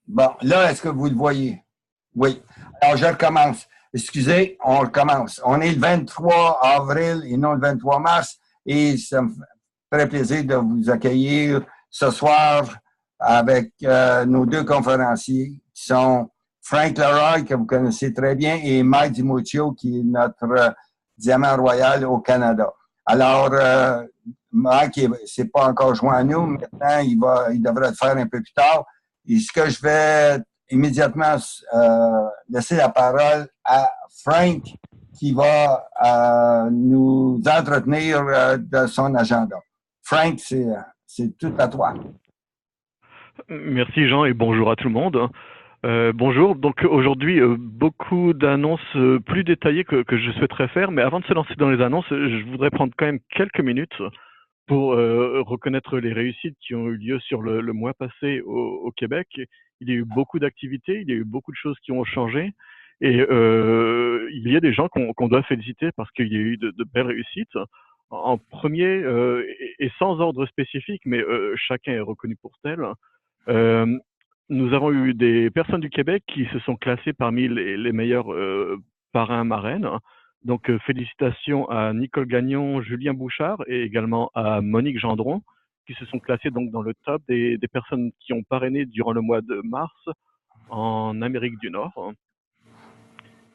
Bon, là, est-ce que vous le voyez? Oui. Alors, je recommence. Excusez, on recommence. On est le 23 avril et non le 23 mars et ça me ferait plaisir de vous accueillir ce soir avec nos deux conférenciers qui sont Frank Leroy, que vous connaissez très bien, et Mike DiMuccio, qui est notre diamant royal au Canada. Alors, Mike, c'est pas encore joint à nous. Maintenant, il devrait le faire un peu plus tard. Et ce que je vais immédiatement laisser la parole à Frank, qui va nous entretenir de son agenda. Frank, c'est tout à toi. Merci Jean et bonjour à tout le monde. Bonjour, donc aujourd'hui beaucoup d'annonces plus détaillées que je souhaiterais faire, mais avant de se lancer dans les annonces, je voudrais prendre quand même quelques minutes pour reconnaître les réussites qui ont eu lieu sur le mois passé au Québec. Il y a eu beaucoup d'activités, il y a eu beaucoup de choses qui ont changé et il y a des gens qu'on doit féliciter parce qu'il y a eu de belles réussites. En premier, et sans ordre spécifique, mais chacun est reconnu pour tel, nous avons eu des personnes du Québec qui se sont classées parmi les meilleurs parrains marraines. Donc félicitations à Nicole Gagnon, Julien Bouchard et également à Monique Gendron qui se sont classés donc dans le top des personnes qui ont parrainé durant le mois de mars en Amérique du Nord.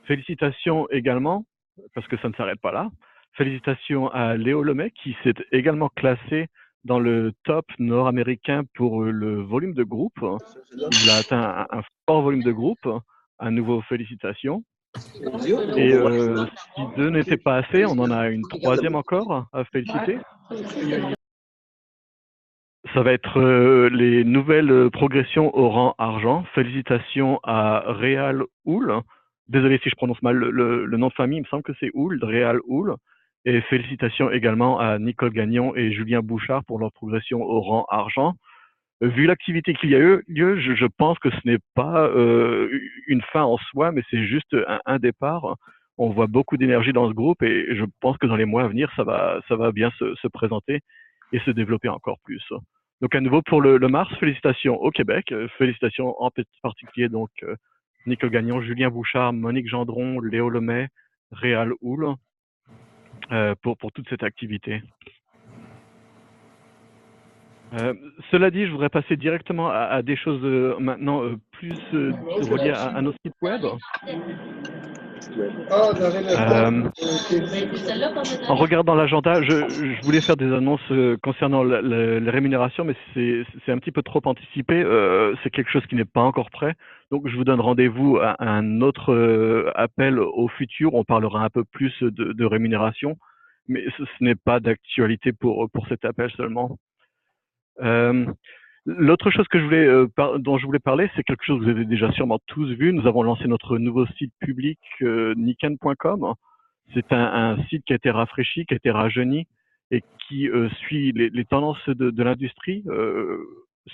Félicitations également, parce que ça ne s'arrête pas là, félicitations à Léo Lemay qui s'est également classé dans le top nord-américain pour le volume de groupe. Il a atteint un fort volume de groupe. À nouveau, félicitations. Et si deux n'étaient pas assez, on en a une troisième encore à féliciter. Ça va être les nouvelles progressions au rang argent. Félicitations à Réal Houl. Désolé si je prononce mal le nom de famille, il me semble que c'est Houl, Réal Houl. Et félicitations également à Nicole Gagnon et Julien Bouchard pour leur progression au rang argent. Vu l'activité qu'il y a eu lieu, je pense que ce n'est pas une fin en soi, mais c'est juste un départ. On voit beaucoup d'énergie dans ce groupe et je pense que dans les mois à venir, ça va bien se présenter et se développer encore plus. Donc à nouveau pour le mars, félicitations au Québec, félicitations en particulier donc Nicole Gagnon, Julien Bouchard, Monique Gendron, Léo Lemay, Réal Houl pour toute cette activité. Cela dit, je voudrais passer directement à des choses maintenant plus reliées à nos sites web. En regardant l'agenda, je voulais faire des annonces concernant les rémunérations, mais c'est un petit peu trop anticipé. C'est quelque chose qui n'est pas encore prêt. Donc, je vous donne rendez-vous à un autre appel au futur. On parlera un peu plus de rémunération, mais ce n'est pas d'actualité pour cet appel seulement. L'autre chose que dont je voulais parler, c'est quelque chose que vous avez déjà sûrement tous vu. Nous avons lancé notre nouveau site public niken.com. C'est un site qui a été rafraîchi, qui a été rajeuni et qui suit les tendances de l'industrie.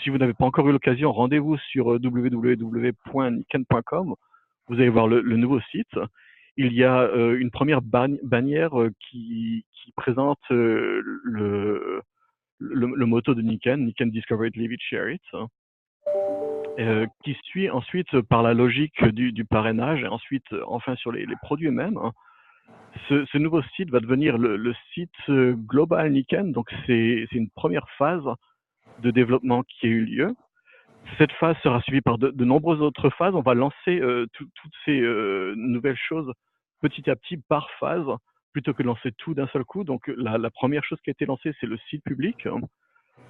Si vous n'avez pas encore eu l'occasion, rendez-vous sur www.niken.com. Vous allez voir le nouveau site. Il y a une première bannière qui présente le motto de Niken, Niken Discover It, Live It, Share It, qui suit ensuite par la logique du parrainage et ensuite enfin sur les produits eux-mêmes. Ce nouveau site va devenir le site global Niken, donc c'est une première phase de développement qui a eu lieu. Cette phase sera suivie par de nombreuses autres phases. On va lancer toutes ces nouvelles choses petit à petit par phase, plutôt que de lancer tout d'un seul coup. Donc la première chose qui a été lancée, c'est le site public.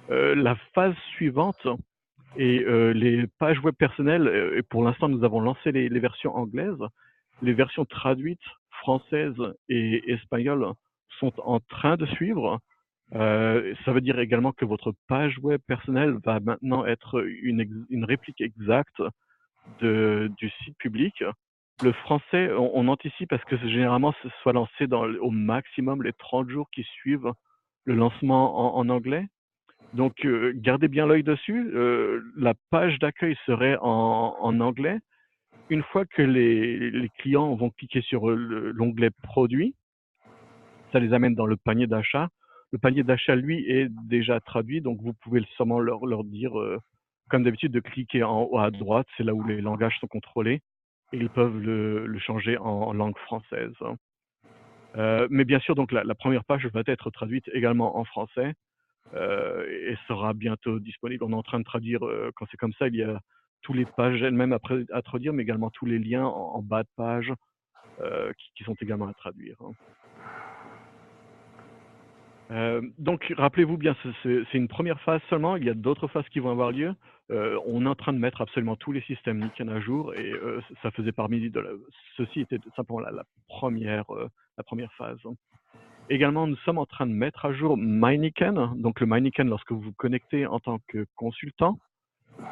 La phase suivante et les pages web personnelles, et pour l'instant nous avons lancé les versions anglaises. Les versions traduites françaises et espagnoles sont en train de suivre. Ça veut dire également que votre page web personnelle va maintenant être une réplique exacte du site public. Le français, on anticipe parce que généralement ce soit lancé au maximum les 30 jours qui suivent le lancement en anglais. Donc gardez bien l'œil dessus. La page d'accueil serait en anglais. Une fois que les clients vont cliquer sur l'onglet produit, ça les amène dans le panier d'achat. Le panier d'achat, lui, est déjà traduit, donc vous pouvez sûrement leur dire comme d'habitude, de cliquer en haut à droite, c'est là où les langages sont contrôlés, et ils peuvent le changer en langue française. Mais bien sûr, donc la première page va être traduite également en français et sera bientôt disponible. On est en train de traduire, quand c'est comme ça, il y a tous les pages elles-mêmes à traduire, mais également tous les liens en bas de page qui sont également à traduire. Donc, rappelez-vous bien, c'est une première phase seulement. Il y a d'autres phases qui vont avoir lieu. On est en train de mettre absolument tous les systèmes Niken à jour et ça faisait partie de ceci était simplement la première phase. Également, nous sommes en train de mettre à jour MyNiken. Donc, le MyNiken, lorsque vous vous connectez en tant que consultant,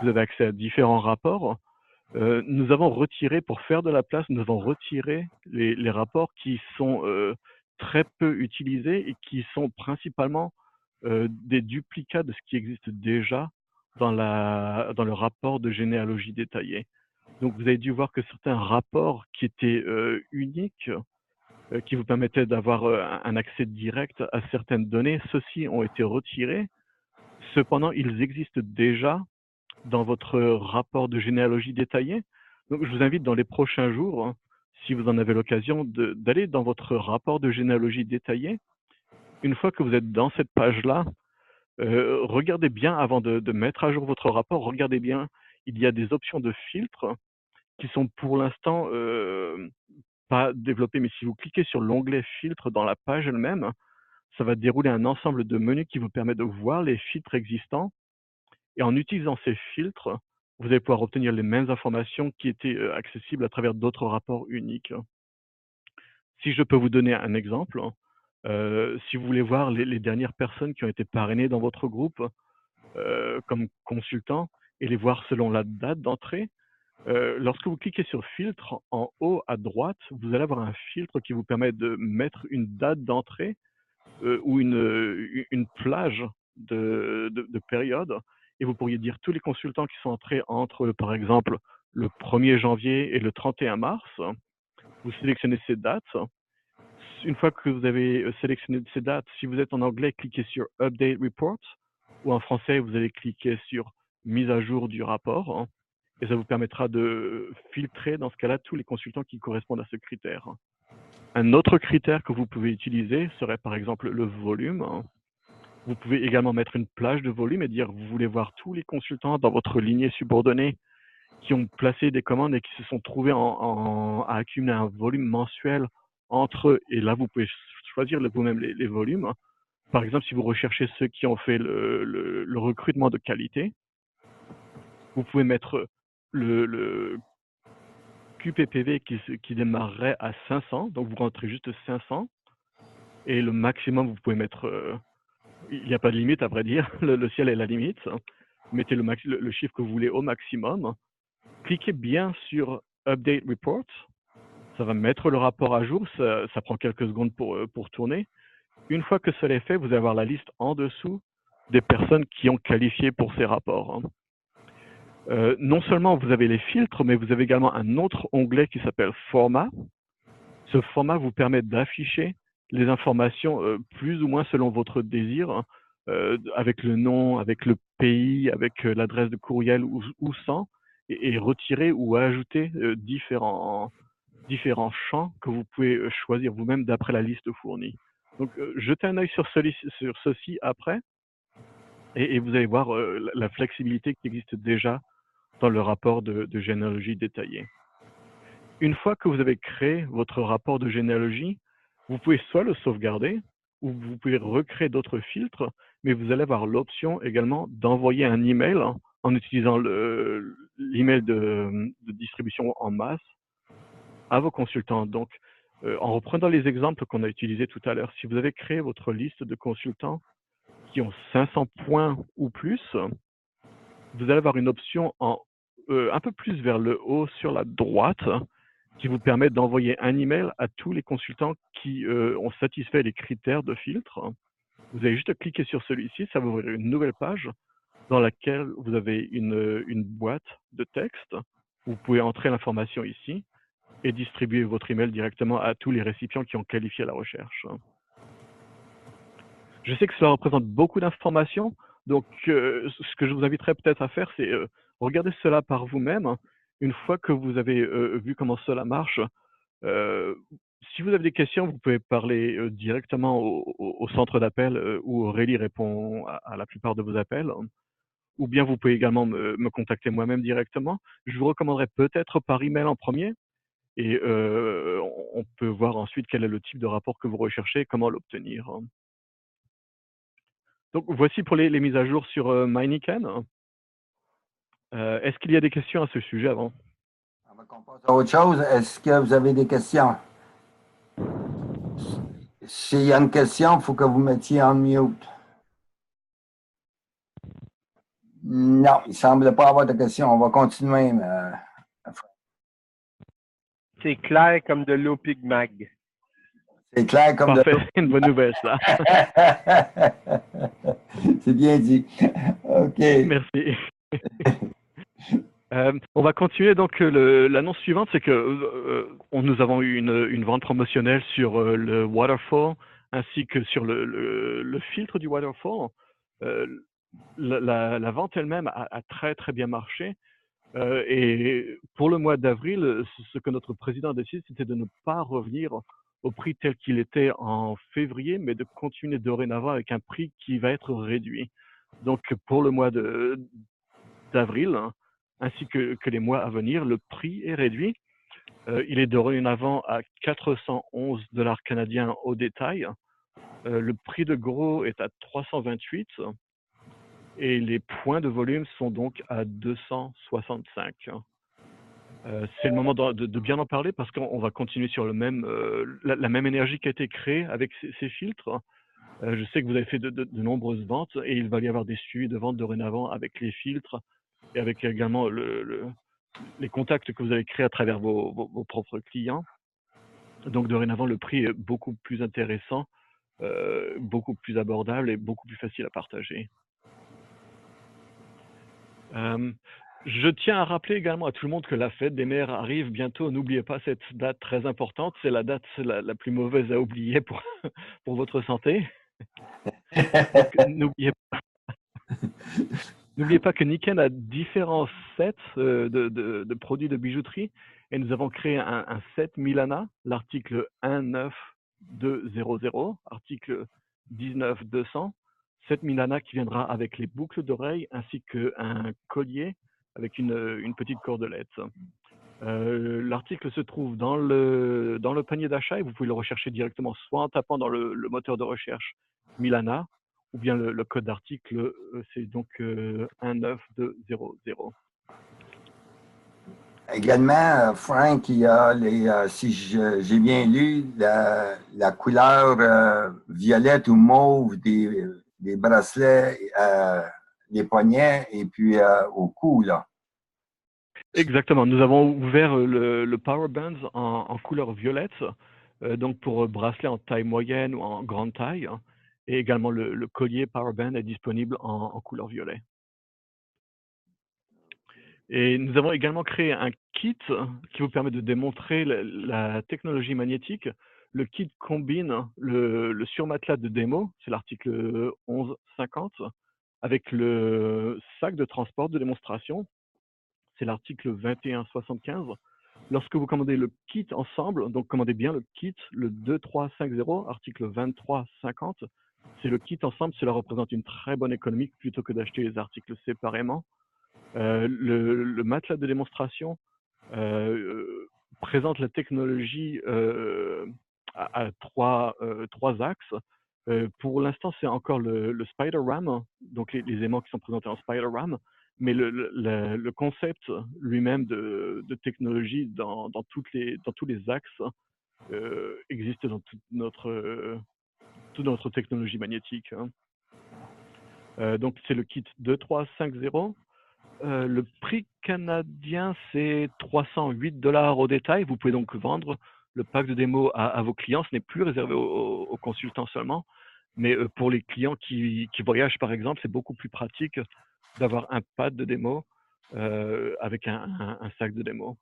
vous avez accès à différents rapports. Nous avons retiré, pour faire de la place, nous avons retiré les rapports qui sont très peu utilisés et qui sont principalement des duplicats de ce qui existe déjà dans le rapport de généalogie détaillée. Donc, vous avez dû voir que certains rapports qui étaient uniques, qui vous permettaient d'avoir un accès direct à certaines données, ceux-ci ont été retirés. Cependant, ils existent déjà dans votre rapport de généalogie détaillé. Donc, je vous invite dans les prochains jours, si vous en avez l'occasion, d'aller dans votre rapport de généalogie détaillé. Une fois que vous êtes dans cette page-là, regardez bien avant de mettre à jour votre rapport, regardez bien, il y a des options de filtre qui sont pour l'instant pas développées, mais si vous cliquez sur l'onglet filtre dans la page elle-même, ça va dérouler un ensemble de menus qui vous permet de voir les filtres existants. Et en utilisant ces filtres, vous allez pouvoir obtenir les mêmes informations qui étaient accessibles à travers d'autres rapports uniques. Si je peux vous donner un exemple, si vous voulez voir les dernières personnes qui ont été parrainées dans votre groupe comme consultants et les voir selon la date d'entrée, lorsque vous cliquez sur filtre, en haut à droite, vous allez avoir un filtre qui vous permet de mettre une date d'entrée ou une plage de période, et vous pourriez dire tous les consultants qui sont entrés entre, par exemple, le 1er janvier et le 31 mars. Vous sélectionnez ces dates. Une fois que vous avez sélectionné ces dates, si vous êtes en anglais, cliquez sur Update Report, ou en français, vous allez cliquer sur Mise à jour du rapport, et ça vous permettra de filtrer, dans ce cas-là, tous les consultants qui correspondent à ce critère. Un autre critère que vous pouvez utiliser serait par exemple le volume. Vous pouvez également mettre une plage de volume et dire vous voulez voir tous les consultants dans votre lignée subordonnée qui ont placé des commandes et qui se sont trouvés à accumuler un volume mensuel entre eux. Et là, vous pouvez choisir vous-même les volumes. Par exemple, si vous recherchez ceux qui ont fait le recrutement de qualité, vous pouvez mettre le QPPV qui démarrerait à 500, donc vous rentrez juste 500, et le maximum, vous pouvez mettre, il n'y a pas de limite à vrai dire, le ciel est la limite, mettez le chiffre que vous voulez au maximum, cliquez bien sur Update Report, ça va mettre le rapport à jour, ça prend quelques secondes pour tourner. Une fois que cela est fait, vous allez avoir la liste en dessous des personnes qui ont qualifié pour ces rapports. Non seulement vous avez les filtres, mais vous avez également un autre onglet qui s'appelle Format. Ce format vous permet d'afficher les informations plus ou moins selon votre désir, avec le nom, avec le pays, avec l'adresse de courriel ou sans, et retirer ou ajouter différents champs que vous pouvez choisir vous-même d'après la liste fournie. Donc, jetez un œil sur ceci après, et vous allez voir la flexibilité qui existe déjà dans le rapport de généalogie détaillé. Une fois que vous avez créé votre rapport de généalogie, vous pouvez soit le sauvegarder, ou vous pouvez recréer d'autres filtres, mais vous allez avoir l'option également d'envoyer un email en utilisant l'email de distribution en masse à vos consultants. Donc, en reprenant les exemples qu'on a utilisés tout à l'heure, si vous avez créé votre liste de consultants qui ont 500 points ou plus, vous allez avoir une option un peu plus vers le haut sur la droite qui vous permet d'envoyer un email à tous les consultants qui ont satisfait les critères de filtre. Vous allez juste cliquer sur celui-ci, ça va ouvrir une nouvelle page dans laquelle vous avez une boîte de texte. Vous pouvez entrer l'information ici et distribuer votre email directement à tous les récipients qui ont qualifié la recherche. Je sais que cela représente beaucoup d'informations, Donc, ce que je vous inviterais peut-être à faire, c'est regarder cela par vous-même. Une fois que vous avez vu comment cela marche, si vous avez des questions, vous pouvez parler directement au centre d'appel où Aurélie répond à la plupart de vos appels. Ou bien vous pouvez également me contacter moi-même directement. Je vous recommanderais peut-être par email en premier. Et on peut voir ensuite quel est le type de rapport que vous recherchez et comment l'obtenir. Donc voici pour les mises à jour sur MyNiken. Est-ce qu'il y a des questions à ce sujet avant? Avant qu'on passe à autre chose, est-ce que vous avez des questions? S'il y a une question, il faut que vous mettiez en mute. Non, il ne semble pas avoir de questions. On va continuer. C'est clair comme de l'eau Pigmag. C'est clair comme Parfait, une bonne nouvelle ça. C'est bien dit. OK. Merci. On va continuer. Donc l'annonce suivante, c'est que nous avons eu une vente promotionnelle sur le Waterfall ainsi que sur le filtre du Waterfall. La vente elle-même a très très bien marché. Et pour le mois d'avril, ce que notre président a décidé, c'était de ne pas revenir au prix tel qu'il était en février, mais de continuer dorénavant avec un prix qui va être réduit. Donc pour le mois d'avril, hein, ainsi que les mois à venir, le prix est réduit. Il est dorénavant à 411 $ canadiens au détail. Le prix de gros est à 328 et les points de volume sont donc à 265. C'est le moment de bien en parler parce qu'on va continuer sur la même énergie qui a été créée avec ces filtres. Je sais que vous avez fait de nombreuses ventes et il va y avoir des suivis de ventes dorénavant avec les filtres et avec également les contacts que vous avez créés à travers vos propres clients. Donc dorénavant, le prix est beaucoup plus intéressant, beaucoup plus abordable et beaucoup plus facile à partager. Je tiens à rappeler également à tout le monde que la fête des mères arrive bientôt. N'oubliez pas cette date très importante. C'est la date la plus mauvaise à oublier pour votre santé. Donc, n'oubliez pas que Niken a différents sets de produits de bijouterie et nous avons créé un set Milana, l'article 19200, article 19200, set Milana qui viendra avec les boucles d'oreilles ainsi qu'un collier avec une petite cordelette. L'article se trouve dans le panier d'achat et vous pouvez le rechercher directement soit en tapant dans le moteur de recherche Milana ou bien le code d'article, c'est donc 19200. Également, Frank, il y a si j'ai bien lu, la couleur violette ou mauve des bracelets, des poignets et puis au cou, là. Exactement. Nous avons ouvert le Power Bands en couleur violette, donc pour bracelet en taille moyenne ou en grande taille. Et également le collier Power Band est disponible en couleur violet. Et nous avons également créé un kit qui vous permet de démontrer la technologie magnétique. Le kit combine le surmatelas de démo, c'est l'article 1150, avec le sac de transport de démonstration, c'est l'article 2175. Lorsque vous commandez le kit ensemble, donc commandez bien le kit, le 2350, article 2350, c'est le kit ensemble, cela représente une très bonne économie plutôt que d'acheter les articles séparément. Le matelas de démonstration présente la technologie à trois axes. Pour l'instant, c'est encore le Spider Ram, donc les aimants qui sont présentés en Spider Ram, mais le concept lui-même de technologie dans tous les axes existe dans toute notre technologie magnétique. Donc c'est le kit 2350. Le prix canadien, c'est 308 $ au détail. Vous pouvez donc vendre le pack de démo à vos clients. Ce n'est plus réservé aux consultants seulement, mais pour les clients qui voyagent, par exemple, c'est beaucoup plus pratique d'avoir un pad de démo avec un sac de démo.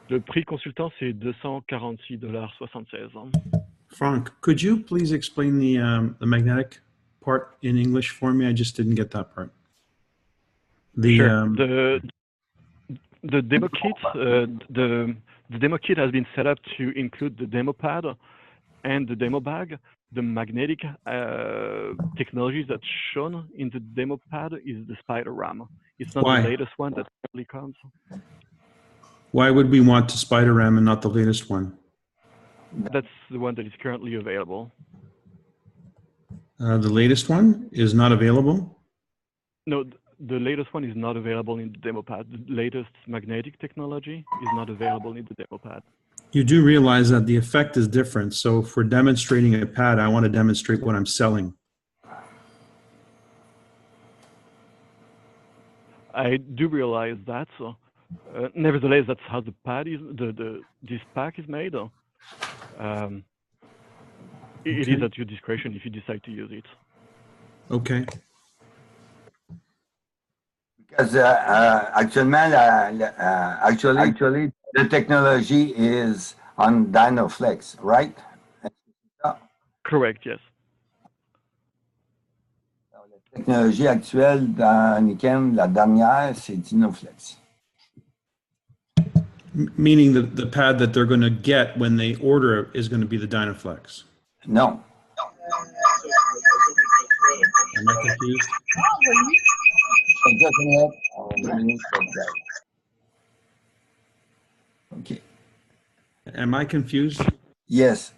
Le prix consultant, c'est 246,76 $. Frank, could you please explain the magnetic part in English for me? I just didn't get that part. Sure. The demo kit, the demo kit has been set up to include the demo pad and the demo bag. The magnetic technology that's shown in the demo pad is the Spider RAM. It's not Why? the latest one that currently comes. Why would we want the Spider RAM and not the latest one? That's the one that is currently available. The latest one is not available? No, the latest one is not available in the demo pad. The latest magnetic technology is not available in the demo pad. You do realize that the effect is different. So if we're demonstrating a pad, I want to demonstrate what I'm selling. I do realize that. So, nevertheless, that's how the pad is. This pack is made. It is at your discretion if you decide to use it. Okay. Because actuellement, actually, the technology is on Dynaflex, right? Correct, yes. La technologie actuelle dans Niken, la dernière, c'est Dynaflex. Meaning the pad that they're going to get when they order is going to be the Dynaflex. Non. Am I confused? Just a minute. Okay. Am I confused? Yes.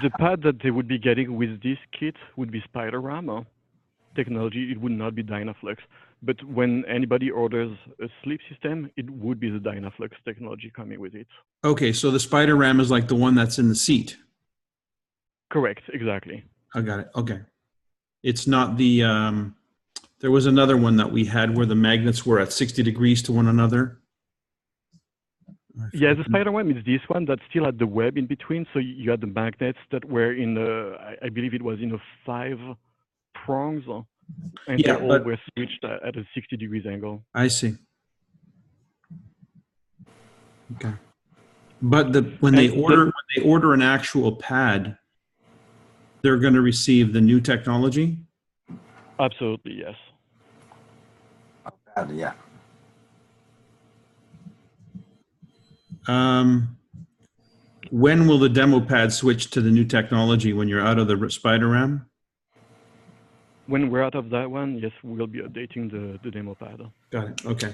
The pad that they would be getting with this kit would be Spider RAM technology. It would not be Dynaflex. But when anybody orders a sleep system, it would be the Dynaflex technology coming with it. Okay, so the Spider RAM is like the one that's in the seat. Correct, exactly. I got it. Okay. It's not the, there was another one that we had where the magnets were at 60 degrees to one another. Yeah, the Spider RAM is this one that still had the web in between. So you had the magnets that were in, I believe it was in a 5 prongs, and Yeah, they all were switched at a 60 degrees angle. I see. Okay. But when they order an actual pad, they're going to receive the new technology? Absolutely, yes. Yeah. When will the demo pad switch to the new technology, when you're out of the Spider RAM? When we're out of that one, yes, we'll be updating the demo pad. Got it. Okay.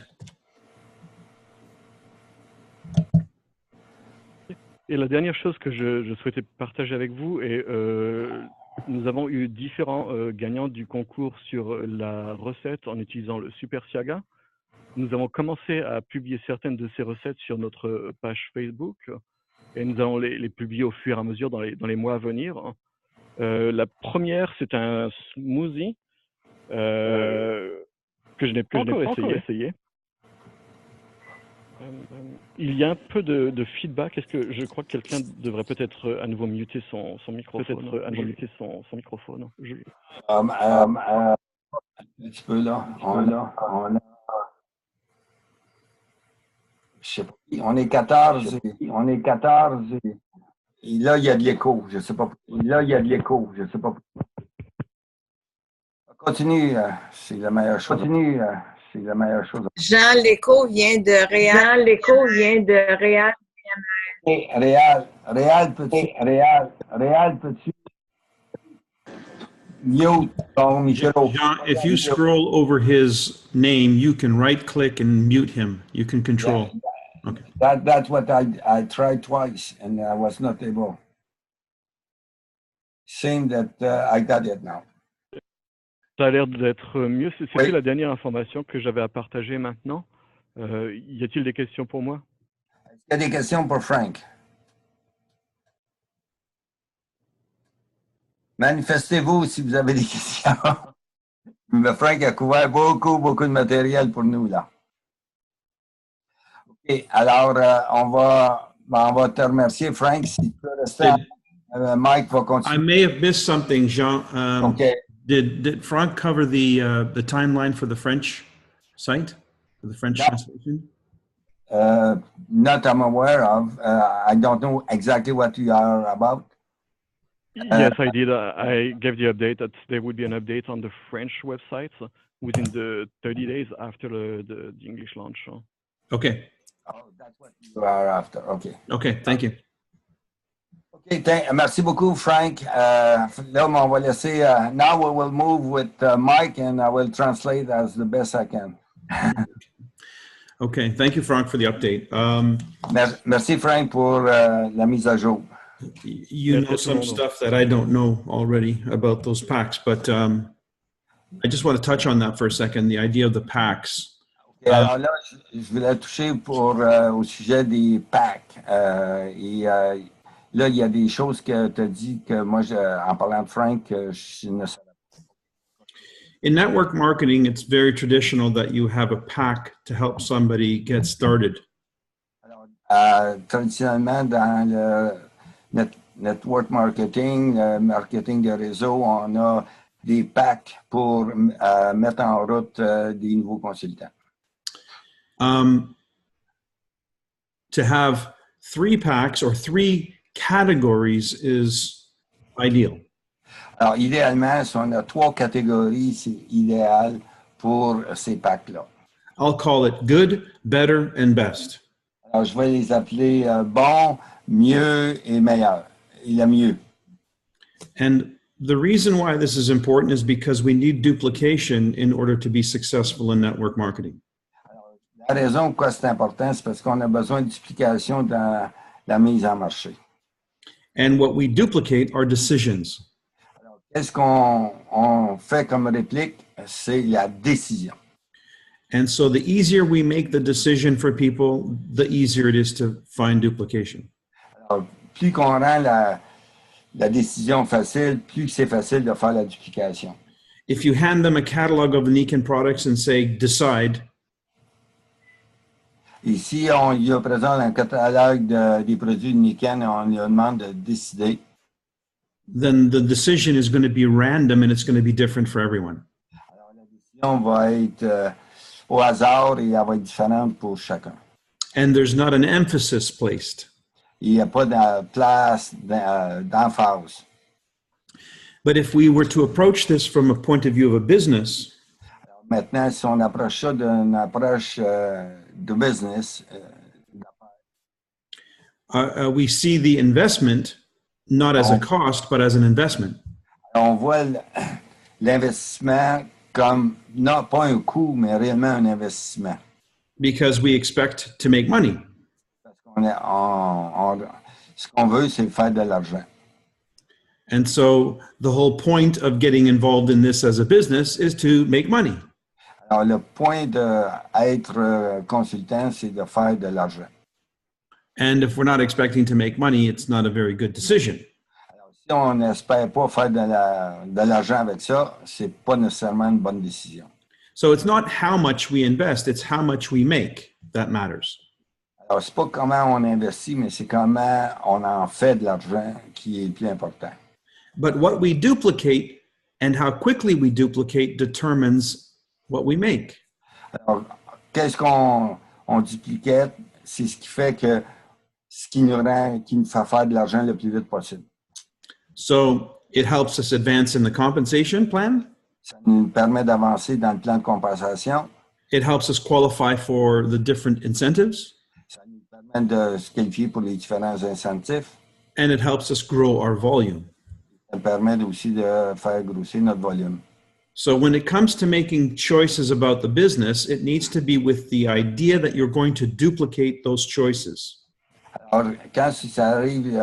Et la dernière chose que je souhaitais partager avec vous est nous avons eu différents gagnants du concours sur la recette en utilisant le Super Siaga. Nous avons commencé à publier certaines de ces recettes sur notre page Facebook et nous allons les publier au fur et à mesure dans les mois à venir. La première, c'est un smoothie que je n'ai pas encore essayé. Il y a un peu de feedback. Est-ce que je crois que quelqu'un devrait peut-être à nouveau muter son microphone. Peut-être à nouveau muter son microphone. Un petit peu là. On a. Je sais pas. On est 14. Et là, il y a de l'écho. Je sais pas. Continue. C'est la meilleure chose. Jean, l'écho vient de Réal. Réal, peux-tu mute ton micro? Jean, if you scroll over his name, you can right-click and mute him. You can control. Yeah. Okay. That's what I tried twice and I was not able. Seems that I got it now. Ça a l'air d'être mieux. C'était la dernière information que j'avais à partager maintenant. Y a-t-il des questions pour moi? Est-ce qu'il y a des questions pour Frank? Manifestez-vous si vous avez des questions. Mais Frank a couvert beaucoup de matériel pour nous là. OK, alors on va te remercier, Frank. Si tu peux rester, Mike va continuer. I may have missed something, Jean. Okay. Did Franck cover the timeline for the French site, for the French translation? Not I'm aware of. I don't know exactly what you are about. Yes, I did. I gave the update that there would be an update on the French website within the 30 days after the English launch. Okay. Oh, that's what you are after. Okay. Okay. Thank you. Okay, merci beaucoup, Frank. Là, on va laisser. Now we will move with Mike, and I will translate as the best I can. Okay. Thank you, Frank, for the update. Merci, Frank, pour la mise à jour. You know some stuff that I don't know already about those packs, but I just want to touch on that for a second, the idea of the packs. Okay, alors là, je voulais toucher au sujet des packs. Là, il y a des choses que tu as dit que moi, en parlant de Frank, je ne savais pas. In network marketing, it's very traditional that you have a pack to help somebody get started. Alors, traditionnellement, dans le network marketing, marketing de réseau, on a des packs pour mettre en route des nouveaux consultants. To have 3 packs or 3 categories is ideal. Alors, idéalement, si on a 3 catégories, c'est idéal pour ces packs-là. I'll call it good, better, and best. Alors, je vais les appeler bon, mieux et meilleur. Et le mieux. And the reason why this is important is because we need duplication in order to be successful in network marketing. Alors, la raison pourquoi c'est important, c'est parce qu'on a besoin de duplication dans la mise en marché. And what we duplicate are decisions. Alors, qu'est-ce qu'on fait comme réplique? C'est la décision. And so the easier we make the decision for people, the easier it is to find duplication. Alors, plus qu'on rend la décision facile, plus c'est facile de faire la duplication. If you hand them a catalog of the Niken products and say, decide, Et si on lui présente un catalogue des produits de Niken et on lui demande de décider, then the decision is going to be random and it's going to be different for everyone. alors la décision va être au hasard et elle va être différente pour chacun. And there's not an emphasis placed. Il n'y a pas de place d'emphase. But if we were to approach this from a point of view of a business, Alors maintenant, si on approche ça d'une approche de business, we see the investment not as a cost, but as an investment. on voit l'investissement comme, non pas un coût, mais réellement un investissement. Because we expect to make money. Parce qu'on ce qu'on veut, c'est faire de l'argent. And so the whole point of getting involved in this as a business is to make money. Alors, le point d'être consultant, c'est de faire de l'argent. And if we're not expecting to make money, it's not a very good decision. Alors, si on n'espère pas faire de l'argent avec ça, c'est pas nécessairement une bonne décision. So it's not how much we invest, it's how much we make that matters. Alors, c'est pas comment on investit, mais c'est comment on en fait de l'argent qui est le plus important. But what we duplicate and how quickly we duplicate determines what we make. Alors, qu'est-ce qu'on dupliquait? C'est ce qui fait que ce qui nous fait faire de l'argent le plus vite possible. So it helps us advance in the compensation plan. Ça nous permet d'avancer dans le plan de compensation. It helps us qualify for the different incentives. Ça nous permet de se qualifier pour les différents incentifs. And it helps us grow our volume. Ça permet aussi de faire grossir notre volume. So when it comes to making choices about the business, it needs to be with the idea that you're going to duplicate those choices. Alors, quand ça arrive,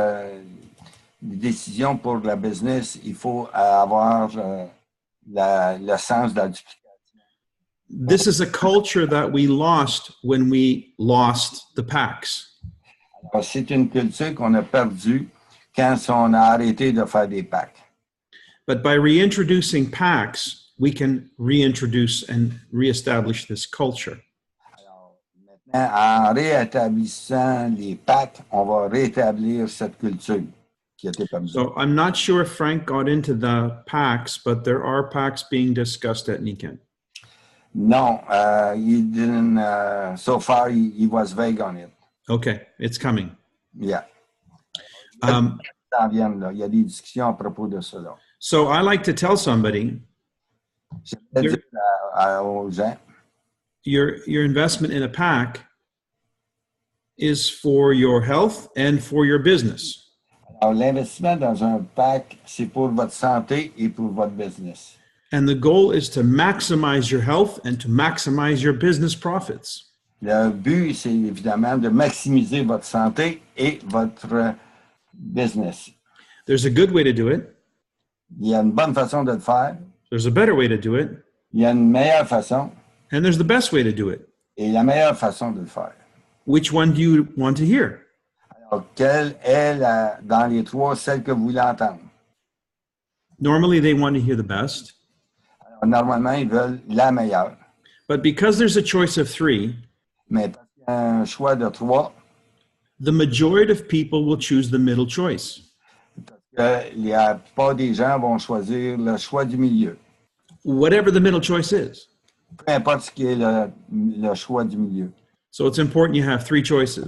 des décisions pour la business, il faut avoir le sens de la duplication. This is a culture that we lost when we lost the packs. Alors, c'est une culture qu'on a perdue quand on a arrêté de faire des packs. But by reintroducing packs, we can reintroduce and reestablish this culture. Alors, maintenant, en réétablissant les packs, on va rétablir cette culture qui a été perdue. So I'm not sure if Frank got into the packs, but there are packs being discussed at Niken. No, he didn't. So far, he was vague on it. Okay, it's coming. Yeah. s'en viennent, là. Il y a des discussions à propos de cela. So I like to tell somebody J'aimerais dire aux gens, your investment in a PAC is for your health and for your business. alors l'investissement dans un PAC, c'est pour votre santé et pour votre business. And the goal is to maximize your health and to maximize your business profits. Le but, c'est évidemment de maximiser votre santé et votre business. There's a good way to do it. Il y a une bonne façon de le faire, There's a better way to do it. il y a une meilleure façon And there's the best way to do it. et la meilleure façon de le faire. Which one do you want to hear? Alors, quelle est, dans les trois, celle que vous voulez entendre? Normally, they want to hear the best. Alors, normalement, ils veulent la meilleure, But because there's a choice of three, mais parce qu'il y a un choix de trois, the majority of people will choose the middle choice. que la plupart des gens vont choisir le choix du milieu. Whatever the middle choice is. Peu importe ce qui est le choix du milieu. So it's important you have three choices.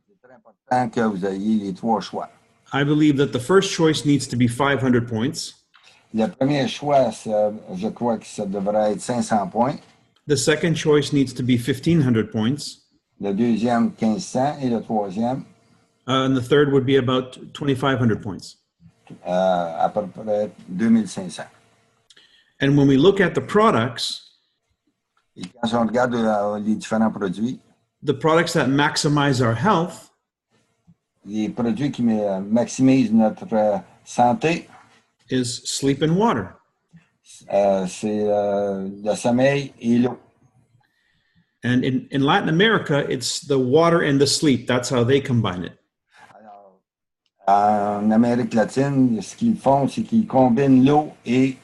C'est très important que vous ayez les trois choix. I believe that the first choice needs to be 500 points. Le premier choix, je crois que ça devrait être 500 points. The second choice needs to be 1,500 points. Le deuxième, 1500. Et le troisième, And the third would be about 2,500 points. à peu près 2500. And when we look at the products, Et quand on regarde les différents produits, the products that maximize our health les produits qui maximisent notre santé, is sleep and water. c'est le sommeil et l'eau. And in Latin America, it's the water and the sleep. That's how they combine it. En Amérique latine, ce qu'ils font, c'est qu'ils combinent l'eau et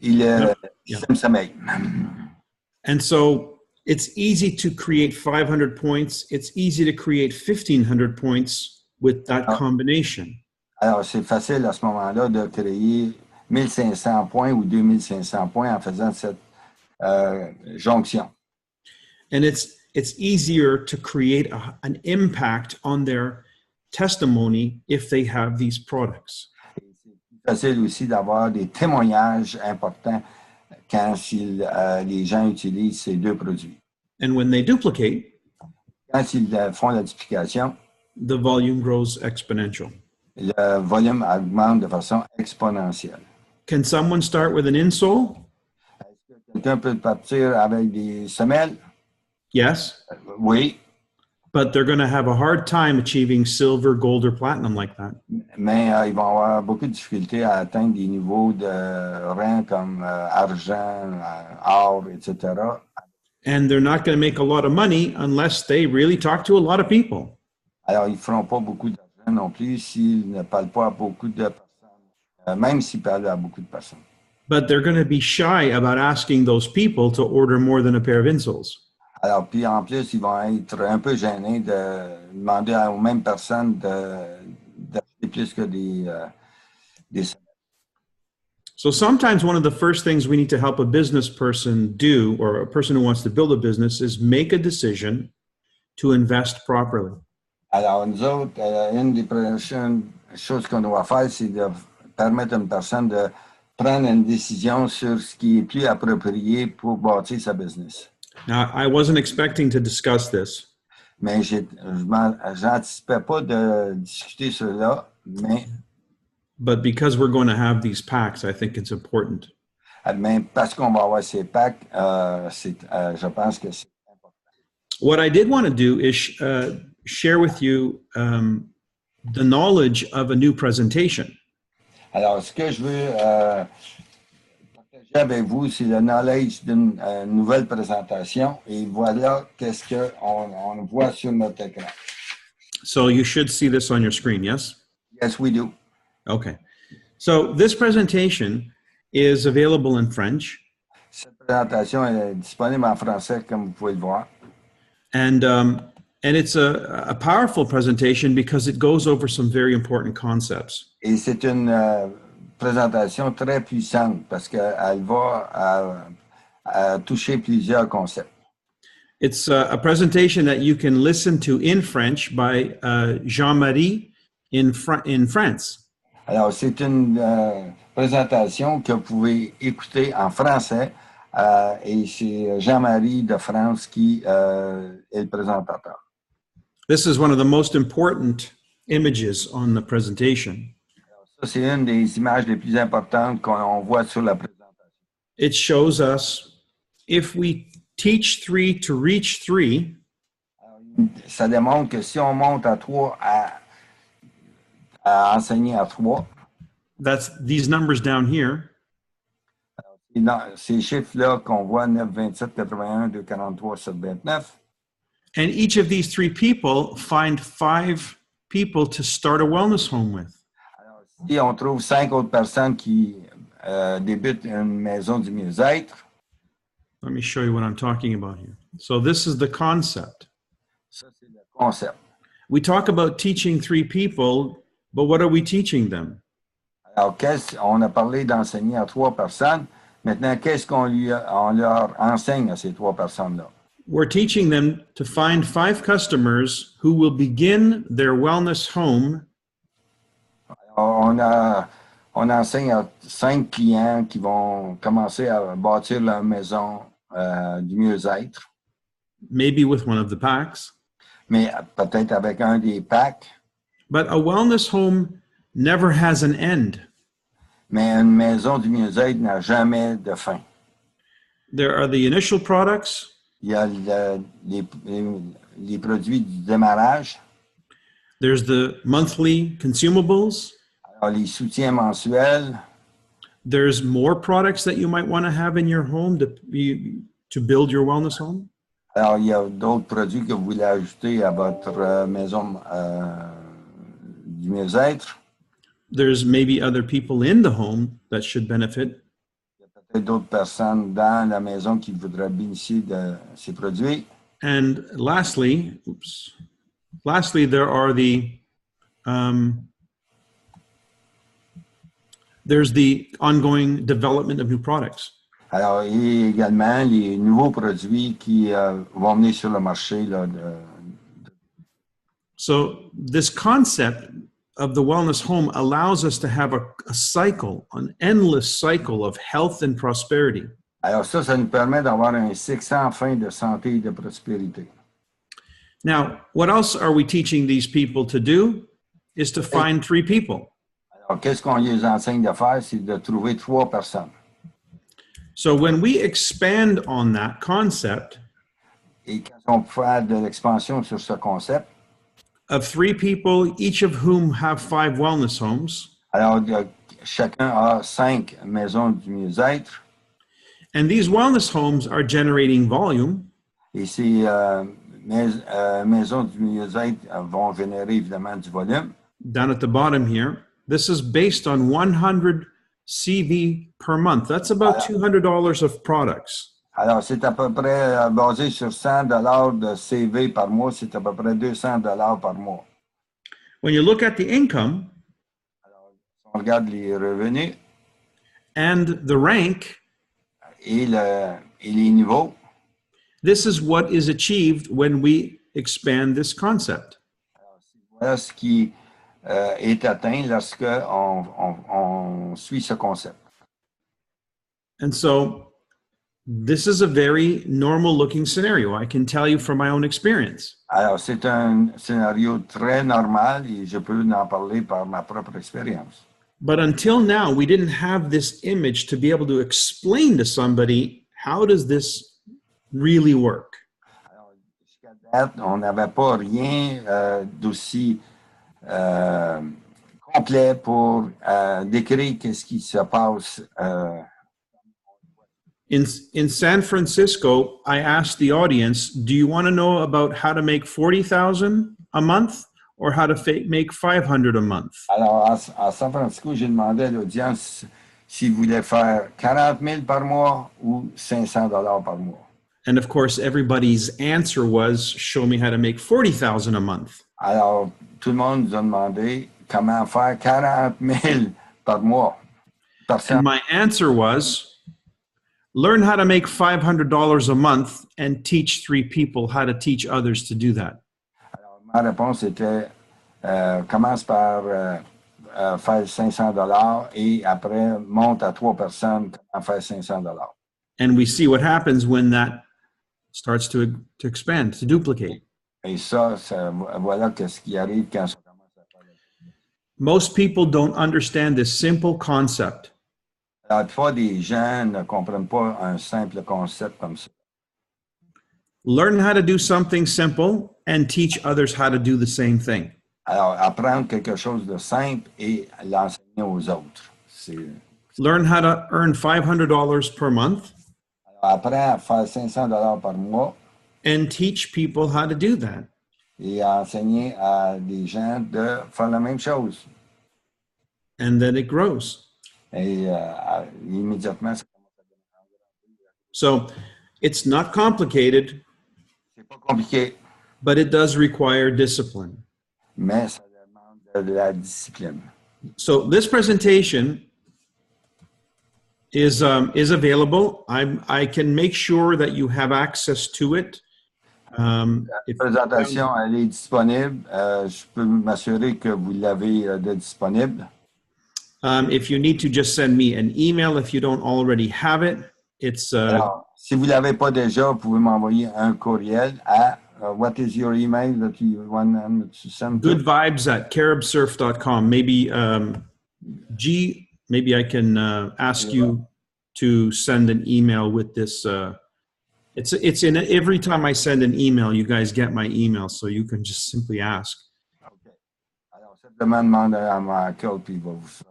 le système sommeil. And so it's easy to create 500 points. It's easy to create 1,500 points with that combination. Alors, c'est facile à ce moment-là de créer 1500 points ou 2500 points en faisant cette jonction. And it's easier to create an impact on their testimony if they have these products. C'est facile aussi d'avoir des témoignages importants quand les gens utilisent ces deux produits. And when they duplicate, Quand ils font la duplication, the volume grows exponential. le volume augmente de façon exponentielle. Can someone start with an insole? Est-ce que quelqu'un peut partir avec des semelles? Yes, Oui, but they're going to have a hard time achieving silver, gold, or platinum like that. mais ils vont avoir beaucoup de difficultés à atteindre des niveaux de rang comme argent, or, etc. And they're not going to make a lot of money unless they really talk to a lot of people. Alors, ils ne feront pas beaucoup d'argent non plus s'ils ne parlent pas à beaucoup de personnes, même s'ils parlent à beaucoup de personnes. But they're going to be shy about asking those people to order more than a pair of insoles. Alors, puis en plus, ils vont être un peu gênés de demander aux mêmes personnes d'acheter plus que des semelles. So sometimes one of the first things we need to help a business person do, or a person who wants to build a business, is make a decision to invest properly. Alors, nous autres, une des prochaines choses qu'on doit faire, c'est de permettre à une personne de prendre une décision sur ce qui est plus approprié pour bâtir sa business. Now, I wasn't expecting to discuss this, Mais je n'anticipais pas de discuter cela, mais but because we're going to have these packs, I think it's important. parce qu'on va avoir ces packs, je pense que c'est important. What I did want to do is share with you the knowledge of a new presentation. Alors, ce que je veux partager avec vous, c'est le knowledge d'une nouvelle présentation. Et voilà qu'est-ce qu'on voit sur notre écran. So you should see this on your screen, yes? Yes, we do. Okay. So this presentation is available in French. Cette présentation est disponible en français, comme vous pouvez le voir. And it's a powerful presentation because it goes over some very important concepts. Et c'est une présentation très puissante parce qu'elle va toucher plusieurs concepts. It's a presentation that you can listen to in French by Jean-Marie in France. Alors, c'est une présentation que vous pouvez écouter en français et c'est Jean-Marie de France qui est le présentateur. This is one of the most important images on the presentation. Ça, c'est une des images les plus importantes qu'on voit sur la présentation. It shows us if we teach 3 to reach 3, Ça démontre que si on monte à 3 à enseigner à 3, that's these numbers down here, dans ces chiffres-là qu'on voit 9, 27, 81, 2, 43, 7, 29, and each of these 3 people find 5 people to start a wellness home with. si on trouve 5 autres personnes qui débutent une maison du mieux-être, Let me show you what I'm talking about here. So this is the concept. ça c'est le concept. We talk about teaching 3 people, but what are we teaching them? Alors, on a parlé d'enseigner à 3 personnes. Maintenant, qu'est-ce on leur enseigne à ces 3 personnes-là? We're teaching them to find 5 customers who will begin their wellness home On enseigne à 5 clients qui vont commencer à bâtir leur maison du mieux-être, maybe with one of the packs. mais peut-être avec un des packs. But a wellness home never has an end. Mais une maison du mieux-être n'a jamais de fin. There are the initial products, Il y a les produits du démarrage, there's the monthly consumables, alors les soutiens mensuels, there's more products that you might want to have in your home to build your wellness home. alors il y a d'autres produits que vous voulez ajouter à votre maison du mieux-être. There's maybe other people in the home that should benefit. Il y a peut-être d'autres personnes dans la maison qui voudraient bénéficier de ces produits. And lastly, there are there's the ongoing development of new products. Alors, il y a également les nouveaux produits qui vont venir sur le marché. Là, So this concept of the wellness home allows us to have a cycle, an endless cycle of health and prosperity. Alors ça nous permet d'avoir un cycle sans fin de santé et de prospérité. Now, what else are we teaching these people to do? Is to find 3 people. Alors, qu'est-ce qu'on les enseigne de faire? C'est de trouver 3 personnes. So when we expand on that concept Et quand on peut faire de l'expansion sur ce concept, of 3 people, each of whom have 5 wellness homes, alors chacun a 5 maisons du mieux-être. and these wellness homes are generating volume, Et ces maisons du mieux-être vont générer évidemment du volume. down at the bottom here, this is based on 100 CV per month. That's about $200 of products. Alors, c'est à peu près basé sur $100 de CV par mois, c'est à peu près $200 par mois. When you look at the income Alors, si on regarde les revenus and the rank, et les niveaux, this is what is achieved when we expand this concept. voilà ce qui est atteint lorsque on suit ce concept. And so this is a very normal looking scenario. I can tell you from my own experience. Alors, c'est un scénario très normal et je peux en parler par ma propre expérience. But until now, we didn't have this image to be able to explain to somebody, how does this really work? Alors, jusqu'à date, on n'avait pas rien d'aussi complet pour décrire qu'est-ce qui se passe. In San Francisco, I asked the audience, do you want to know about how to make 40,000 a month or how to make 500 a month? Alors, à San Francisco, j'ai demandé à l'audience s'ils voulaient faire 40 000 par mois ou 500 $ par mois. And of course, everybody's answer was, show me how to make 40,000 a month. Alors, tout le monde nous a demandé comment faire 40 000 par mois. And my answer was, learn how to make $500 a month and teach 3 people how to teach others to do that. Alors, ma réponse était commence par faire 500 $ et après monte à 3 personnes à faire 500 $. And we see what happens when that starts to expand, to duplicate. Et ça, voilà ce qui arrive quand ça commence à faire. Most people don't understand this simple concept. La plupart des gens ne comprennent pas un simple concept comme ça. Learn how to do something simple and teach others how to do the same thing. Alors, apprendre quelque chose de simple et l'enseigner aux autres. Learn how to earn $500 per month. Alors, apprends à faire 500 $ par mois and teach people how to do that. Et enseigner à des gens de faire la même chose. And then it grows. Et immédiatement, ça commence à devenir. So it's not complicated. C'est pas compliqué. But it does require discipline. Mais ça demande de la discipline. So this presentation is available. I can make sure that you have access to it. La présentation, elle est disponible. Je peux m'assurer que vous l'avez disponible. If you need to, just send me an email if you don't already have it. It's Alors, si vous ne l'avez pas déjà, vous pouvez m'envoyer un courriel à what is your email that you want to send? goodvibes@caribsurf.com. Maybe maybe I can ask you to send an email with this. It's in every time I send an email, you guys get my email, so you can just simply ask. Okay. Alors, simplement demande à Michael, puis il va vous faire.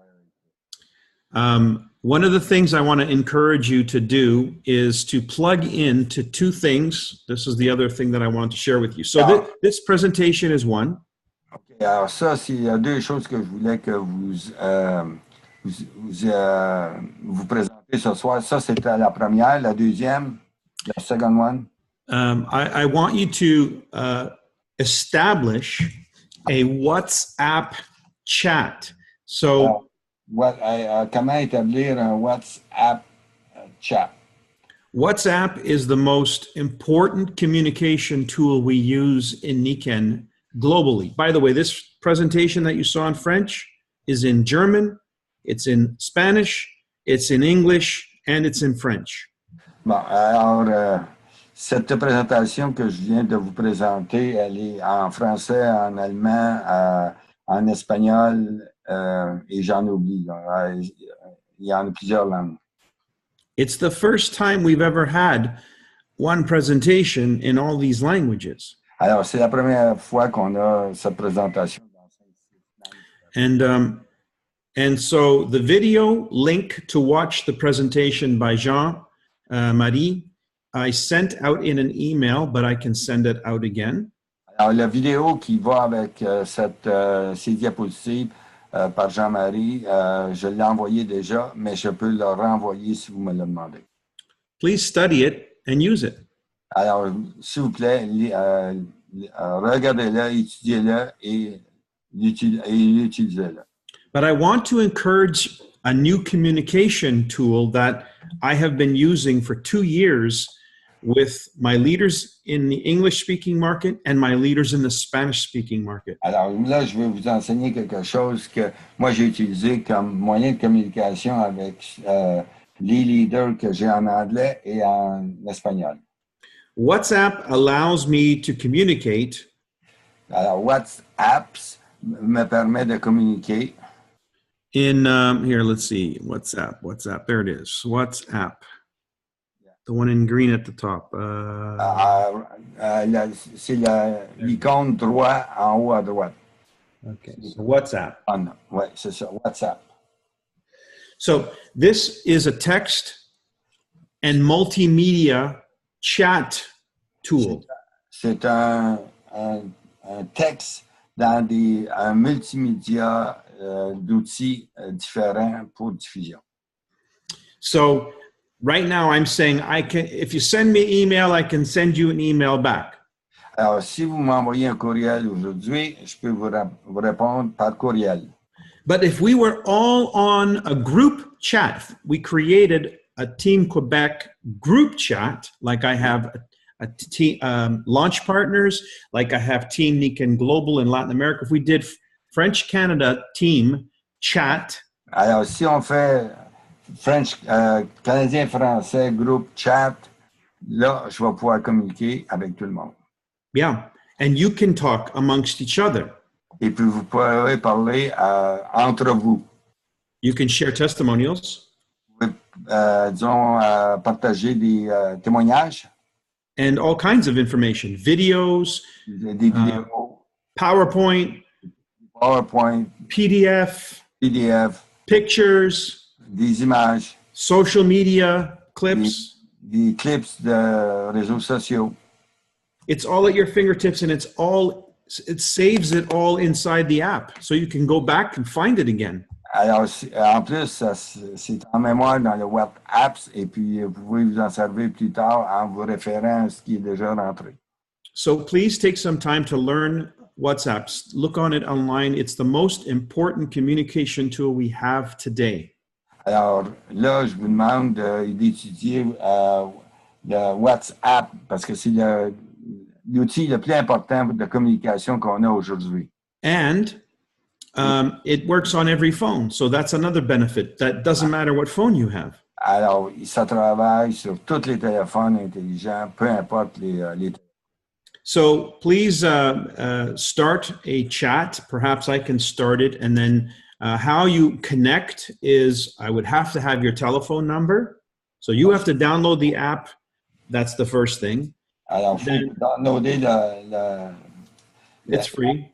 One of the things I want to encourage you to do is to plug into two things. This is the other thing that I want to share with you. So this presentation is one. Okay. Alors ça, c'est deux choses que je voulais que vous présentez ce soir. Ça, c'était la première. La deuxième, la second one. I want you to establish a WhatsApp chat. So comment établir un WhatsApp chat? WhatsApp is the most important communication tool we use in Nikken globally. By the way, this presentation that you saw in French is in German, it's in Spanish, it's in English, and it's in French. Bon, alors, cette présentation que je viens de vous présenter, elle est en français, en allemand, en espagnol, et j'en oublie. Il y en a plusieurs langues. It's the first time we've ever had one presentation in all these languages. Alors, c'est la première fois qu'on a cette présentation dans 5 langues. And so the video link to watch the presentation by Jean-Marie, I sent out in an email, but I can send it out again. Alors, la vidéo qui va avec ces diapositives par Jean-Marie, je l'ai envoyé déjà, mais je peux le renvoyer si vous me le demandez. Please study it and use it. Alors, s'il vous plaît, regardez-le, étudiez-le et utilisez-le. But I want to encourage a new communication tool that I have been using for 2 years with my leaders in the English-speaking market and my leaders in the Spanish-speaking market. Alors là, je vais vous enseigner quelque chose que moi j'ai utilisé comme moyen de communication avec les leaders que j'ai en anglais et en espagnol. WhatsApp allows me to communicate. Alors WhatsApp me permet de communiquer. In here, let's see, WhatsApp, there it is, WhatsApp. The one in green at the top. C'est l'icône droit en haut à droite. Okay, so WhatsApp. Oui, c'est ça, WhatsApp. So this is a text and multimedia chat tool. C'est un texte dans un multimédia d'outils différents pour diffusion. So right now I'm saying if you send me email, I can send you an email back. Alors, si vous m'envoyez un courriel aujourd'hui, je peux vous répondre par courriel. But if we were all on a group chat, we created a Team Quebec group chat, like I have launch partners, like I have Team Niken Global in Latin America. If we did French Canada team chat. Alors, si on fait French, Canadien-Français groupe chat, là, je vais pouvoir communiquer avec tout le monde. Yeah, and you can talk amongst each other. Et puis, vous pourrez parler entre vous. You can share testimonials. Vous pouvez, disons, partager des témoignages. And all kinds of information, videos, des vidéos, PowerPoint, PDF, pictures, des images, social media clips. Des clips de réseaux sociaux. It's all at your fingertips, and it saves it all inside the app, so you can go back and find it again. Alors, en plus, c'est en mémoire dans le web apps, et puis vous pouvez vous en servir plus tard en vous référant à ce qui est déjà rentré. So please take some time to learn WhatsApp. Look on it online. It's the most important communication tool we have today. Alors là, je vous demande d'étudier le WhatsApp parce que c'est l'outil le plus important de communication qu'on a aujourd'hui. And it works on every phone. So that's another benefit. That doesn't matter what phone you have. Alors, ça travaille sur tous les téléphones intelligents, peu importe les téléphones. So please start a chat. Perhaps I can start it. And then how you connect is I would have to have your telephone number. So you have to download the app. That's the first thing. Alors, il faut downloader it's free.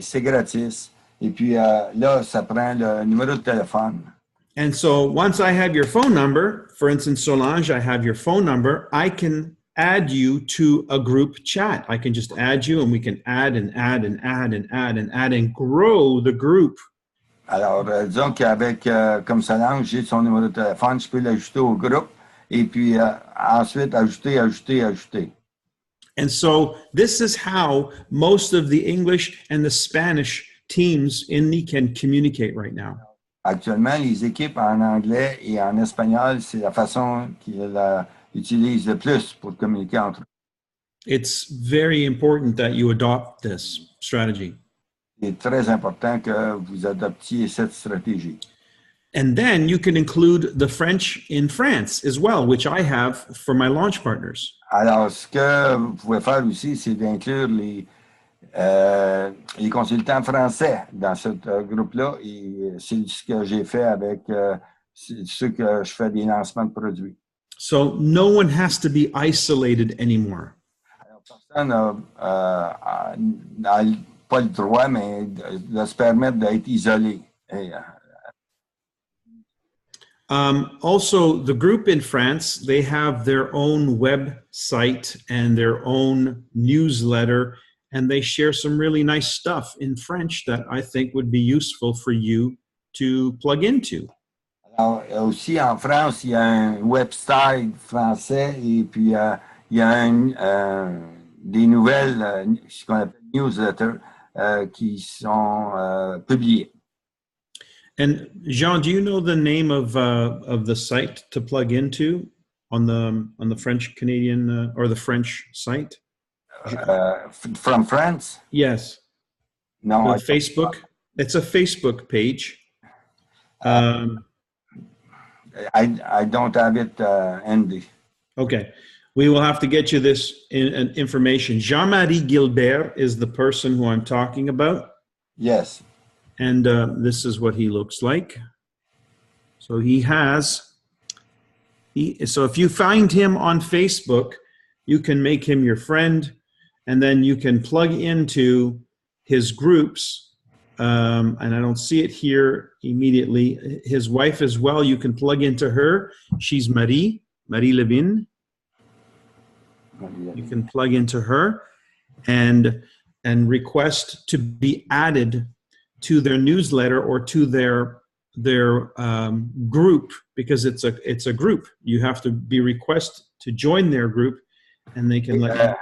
C'est gratis. Et puis là, ça prend le numéro de téléphone. And so once I have your phone number, for instance, Solange, I have your phone number, I can add you to a group chat. I can just add you, and we can add and add and add and add and add and grow the group. Alors, disons qu'avec, comme Solange, j'ai son numéro de téléphone, je peux l'ajouter au groupe et puis ensuite ajouter. And so this is how most of the English and the Spanish teams in Niken communicate right now. Actuellement, les équipes en anglais et en espagnol, c'est la façon qu'ils utilisent le plus pour communiquer entre eux. It's very important that you adopt this strategy. C'est très important que vous adoptiez cette stratégie. And then you can include the French in France as well, which I have for my launch partners. Alors, ce que vous pouvez faire aussi, c'est d'inclure les consultants français dans ce groupe-là. Et c'est ce que j'ai fait avec ceux que je fais des lancements de produits. So no one has to be isolated anymore. Alors, personne n'a pas le droit, mais de se permettre d'être isolé. Also, the group in France, they have their own website and their own newsletter, and they share some really nice stuff in French that I think would be useful for you to plug into. Alors, aussi en France, il y a un website français et puis il y a des nouvelles, ce qu'on appelle newsletters, qui sont publiées. And Jean, do you know the name of the site to plug into on the French Canadian or the French site? From France? Yes. No. Facebook. It's a Facebook page. I don't have it handy. Okay. We will have to get you this information. Jean-Marie Gilbert is the person who I'm talking about. Yes. And this is what he looks like. So so if you find him on Facebook, you can make him your friend, and then you can plug into his groups. And I don't see it here immediately. His wife as well, you can plug into her. She's Marie Levin. You can plug into her and request to be added to their newsletter or to their group, because it's a group. You have to be requested to join their group, and they can let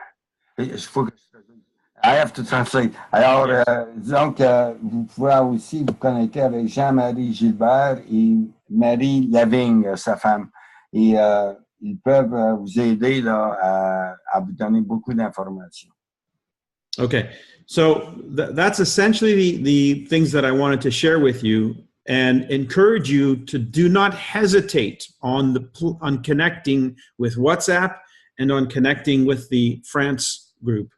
you. I have to translate. Alors, disons que vous pouvez aussi vous connecter avec Jean-Marie Gilbert et Marie Lavigne, sa femme. Et ils peuvent vous aider là, à vous donner beaucoup d'informations. Okay, so that's essentially the things that I wanted to share with you and encourage you to do not hesitate on connecting with WhatsApp and on connecting with the France group.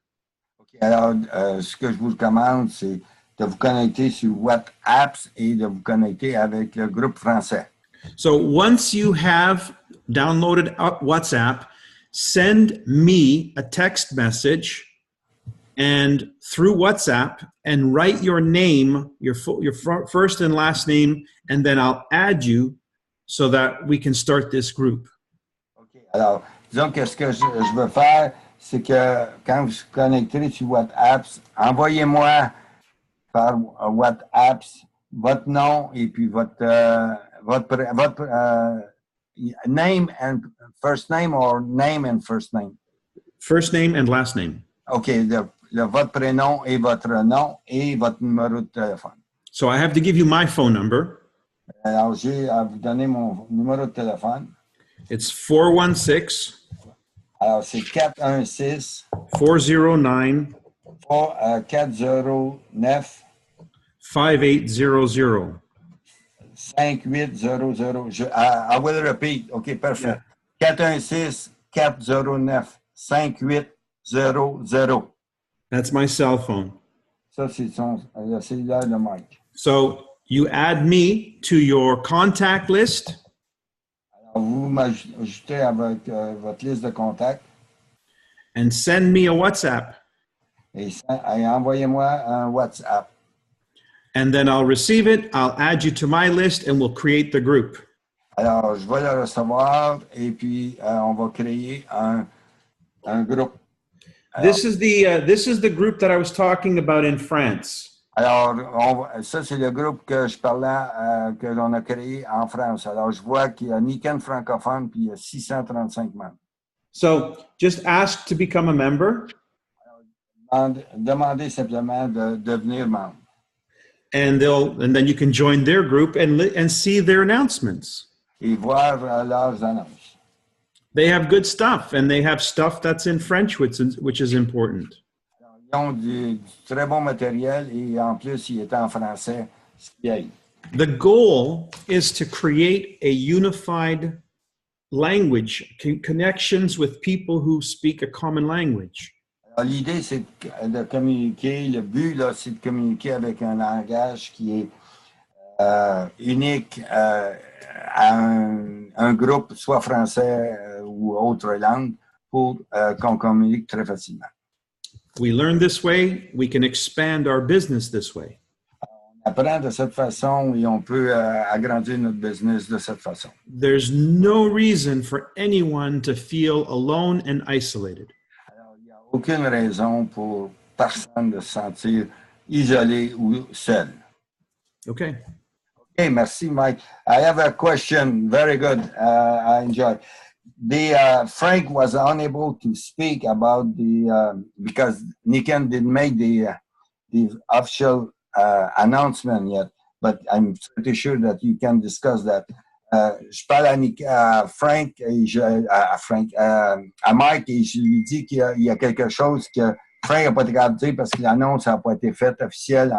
Okay, alors, ce que je vous recommande, c'est de vous connecter sur WhatsApp et de vous connecter avec le groupe français. So once you have downloaded WhatsApp, send me a text message and through WhatsApp and write your name, your first and last name, and then I'll add you so that we can start this group. Okay, alors, disons que ce que je veux faire, c'est que quand vous vous connecterez sur WhatsApp, envoyez-moi par WhatsApp votre nom et puis votre name and first name or name and first name? First name and last name. OK, votre prénom et votre nom et votre numéro de téléphone. So I have to give you my phone number. Alors, j'ai à vous donner mon numéro de téléphone. It's 416. Alors, c'est 416 409 409 5800. 5800. I will repeat. OK, perfect. 416-409-5800. That's my cell phone. Ça, c'est le cellulaire de Mike. So you add me to your contact list. Alors, vous m'ajoutez à votre liste de contacts And send me a WhatsApp. et envoyez-moi un WhatsApp. And then I'll receive it. I'll add you to my list and we'll create the group. Alors, je vais le recevoir et puis on va créer un groupe. Alors, This is the group that I was talking about in France. alors ça, c'est le groupe que je parlais, que l'on a créé en France. Alors, je vois qu'il y a Niken francophone puis il y a 635 membres. So just ask to become a member. Demandez simplement de devenir membre. And then you can join their group and see their announcements. Et voir leurs annonces. They have good stuff, and they have stuff that's in French, which is important. Alors, ils ont du très bon matériel et en plus, il est en français, ce qui aide. The goal is to create a unified language, connections with people who speak a common language. Alors, l'idée, c'est de communiquer. Le but, là, c'est de communiquer avec un langage qui est unique à un groupe, soit français ou autre langue, pour qu'on communique très facilement. We learn this way, we can expand our business this way. On apprend de cette façon et on peut agrandir notre business de cette façon. There's no reason for anyone to feel alone and isolated. Alors, il n'y a aucune raison pour personne de se sentir isolé ou seul. Okay. Okay, merci, Mike. I have a question. Very good. I enjoy. Frank was unable to speak about because Niken didn't make the official announcement yet, but I'm pretty sure that you can discuss that. Je parle à Frank et à Mike et je lui dis qu'il y a quelque chose que Frank n'a pas été capable de dire parce que l'annonce n'a pas été faite officielle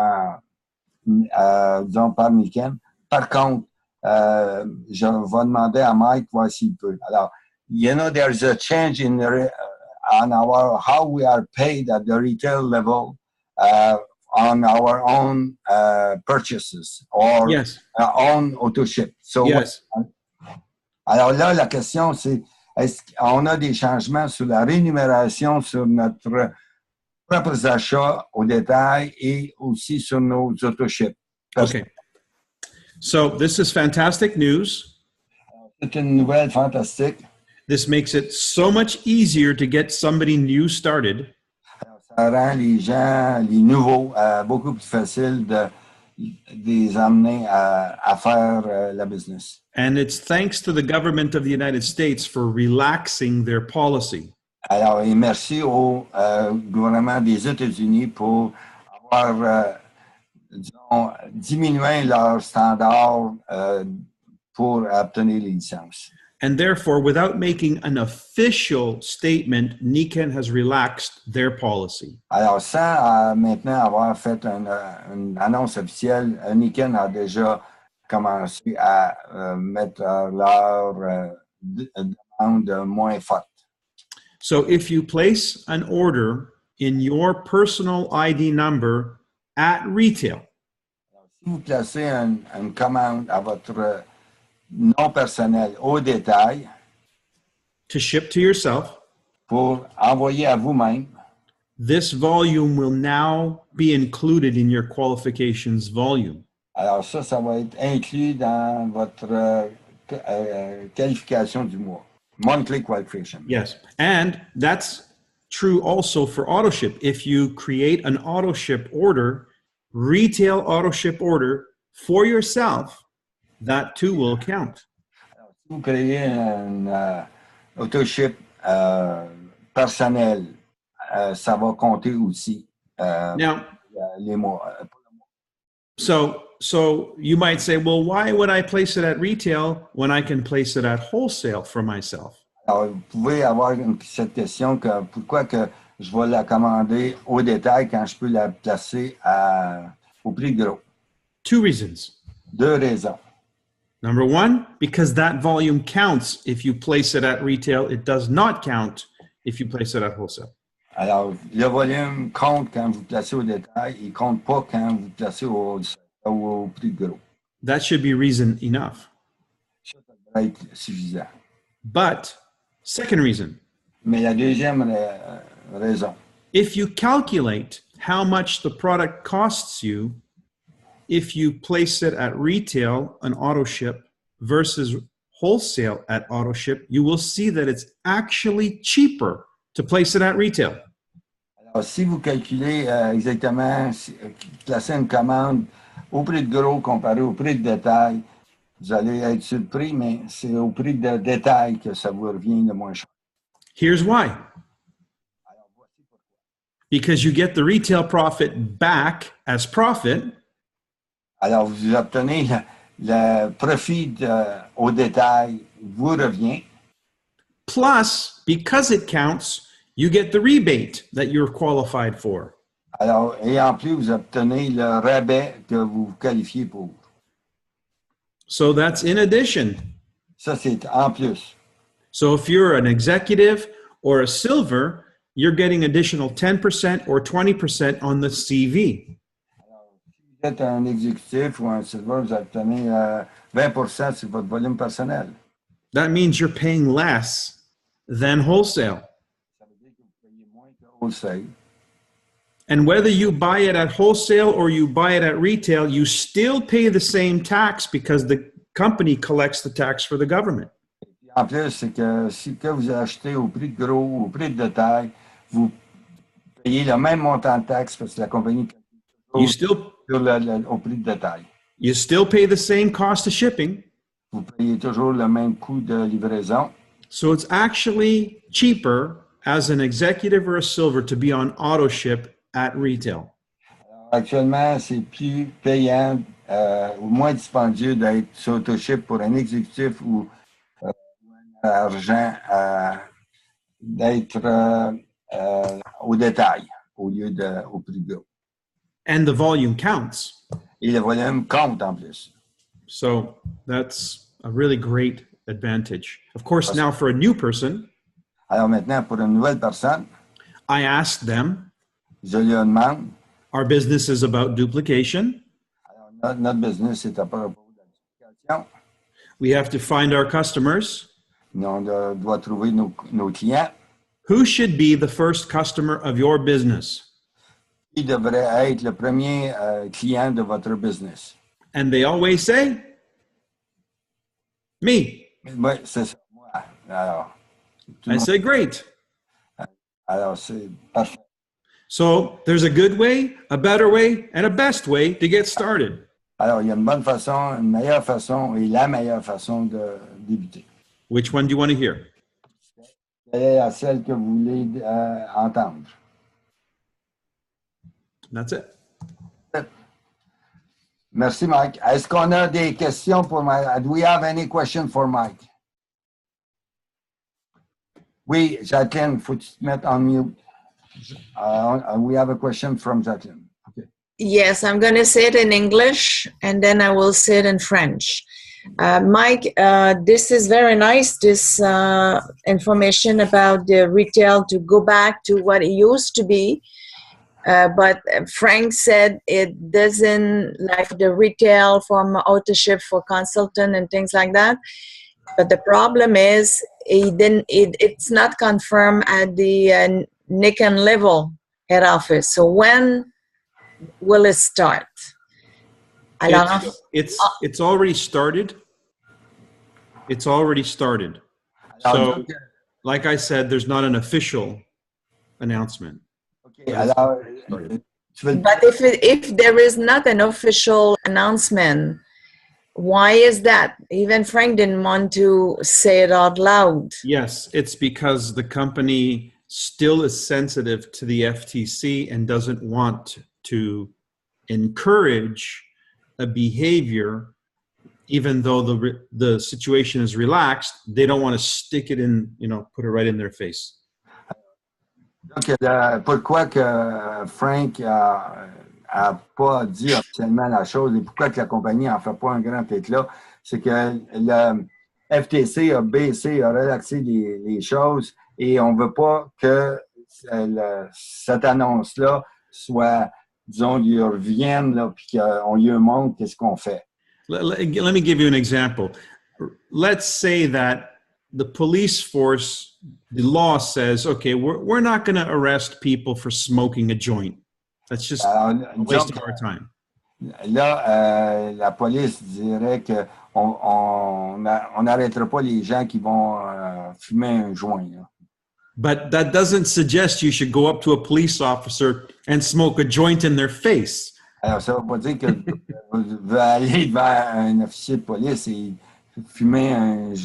disons par Niken. Par contre, je vais demander à Mike voir s'il peut. Alors, there's a change in on how we are paid at the retail level on our own purchases or Yes. our own auto ship. So, Yes. alors là, la question, c'est est-ce qu'on a des changements sur la rémunération sur notre propres achats au détail et aussi sur nos auto ships? Okay. So this is fantastic news. C'est une nouvelle fantastique. This makes it so much easier to get somebody new started. Alors, ça rend les gens, les nouveaux, beaucoup plus facile de les amener à faire la business. And it's thanks to the government of the United States for relaxing their policy. Alors, et merci au gouvernement des États-Unis pour avoir, disons, diminué leurs standards pour obtenir les licences. And therefore, without making an official statement, Nikken has relaxed their policy. Alors, sans maintenant avoir fait une annonce officielle, Nikken a déjà commencé à mettre leur demande moins forte. So if you place an order in your personal ID number at retail, Si vous placez une commande à votre nom personnel au détail to ship to yourself, pour envoyer à vous-même, this volume will now be included in your qualifications volume. alors ça va être inclus dans votre qualification du mois. Monthly qualification. Yes. And that's true also for auto ship. If you create an auto ship order, retail auto ship order for yourself, that too will count. Si vous créez un auto-ship personnel, ça va compter aussi Now, les mois. so you might say, well, why would I place it at retail when I can place it at wholesale for myself? Alors, vous pouvez avoir cette question que pourquoi que je vais la commander au détail quand je peux la placer au prix gros? Two reasons. Deux raisons. Number one, because that volume counts if you place it at retail. It does not count if you place it at wholesale. Alors, le volume compte quand vous placez au détail, il ne compte pas quand vous placez au prix gros. That should be reason enough. Ça devrait être suffisant. But second reason, Mais la deuxième raison, if you calculate how much the product costs you, if you place it at retail, an auto ship, versus wholesale at auto ship, you will see that it's actually cheaper to place it at retail. alors si vous calculez exactement, placer une commande au prix de gros comparé au prix de détail, vous allez être surpris, mais c'est au prix de détail que ça vous revient le moins cher. Here's why. Because you get the retail profit back as profit, Alors, vous obtenez le profit au détail, vous revient. plus, because it counts, you get the rebate that you're qualified for. Alors, et en plus, vous obtenez le rabais que vous vous qualifiez pour. So that's in addition. Ça, c'est en plus. So if you're an executive or a silver, you're getting additional 10% or 20% on the CV. Si vous êtes un exécutif ou un silver, vous obtenez 20% sur votre volume personnel. That means you're paying less than wholesale. Ça veut dire que vous payez moins que wholesale. And whether you buy it at wholesale or you buy it at retail, you still pay the same tax because the company collects the tax for the government. En plus, c'est que si que vous achetez au prix de gros ou au prix de détail, vous payez le même montant de taxes parce que la compagnie You still au prix de détail. you still pay the same cost of shipping. Vous payez toujours le même coût de livraison. So it's actually cheaper as an executive or a silver to be on auto ship at retail. Actuellement, c'est plus payant ou moins dispendieux d'être sur AutoShip pour un exécutif ou un argent d'être au détail au lieu au prix gros. And the volume counts. Et le volume compte en plus. So that's a really great advantage. Of course, now for a new person, Alors maintenant, pour une nouvelle personne, I asked them, je lui demande, our business is about duplication. alors notre business est à propos de la duplication. We have to find our customers. Nous, on doit trouver nos clients. Who should be the first customer of your business? Qui devrait être le premier client de votre business? And they always say, me. Oui, c'est ça. Moi. Alors, I say, great. alors c'est parfait. So there's a good way, a better way, and a best way to get started. Alors, il y a une bonne façon, une meilleure façon et la meilleure façon de débuter. Which one do you want to hear? Quelle est celle que vous voulez entendre? That's it. Merci, Mike. Est-ce qu'on a des questions pour Mike? Do we have any question for Mike? Oui, Jacqueline, faut que tu te mettes en mute. We have a question from Jacqueline. Okay. Yes, I'm going to say it in English and then I will say it in French. Mike, this is very nice, this information about the retail to go back to what it used to be. But Frank said it doesn't, like the retail from authorship for consultant and things like that. But the problem is it's not confirmed at the Nikon level head office. So when will it start? It's already started. It's already started. So, like I said, there's not an official announcement. Okay, alors, but if there is not an official announcement, why is that? Even Frank didn't want to say it out loud. Yes, it's because the company still is sensitive to the FTC and doesn't want to encourage a behavior, even though the situation is relaxed. They don't want to stick it in, put it right in their face. Donc, pourquoi que Frank a pas dit officiellement la chose et pourquoi que la compagnie n'en fait pas un grand éclat, c'est que le FTC a baissé, a relaxé les choses et on ne veut pas que cette annonce-là soit, disons, lui revienne là, puis qu'on lui montre qu'est-ce qu'on fait. Let me give you an example. Let's say that the police force, the law says, okay, we're not going to arrest people for smoking a joint. That's just a waste of our time. Là, la police dirait qu'on n'arrêtera pas les gens qui vont fumer un joint. Là. But that doesn't suggest you should go up to a police officer and smoke a joint in their face. Alors, ça ne veut pas dire que vous devez aller devant un officier de police et fumer un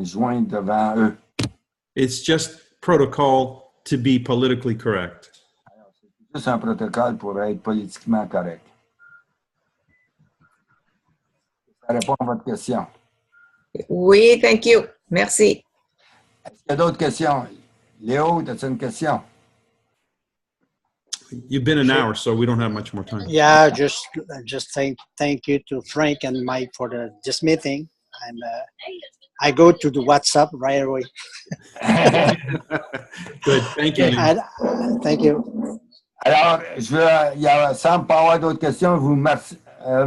joint devant eux. It's just protocol to be politically correct. Alors, c'est juste un protocole pour être politiquement correct. Ça répond à votre question. Oui, thank you. Merci. Est-ce qu'il y a d'autres questions? Léo, as-tu une question? You've been an hour, so we don't have much more time. Yeah, just thank you to Frank and Mike for this meeting. And I go to the WhatsApp right away. Good, thank you. Thank you. Alors, il semble pas avoir d'autres questions.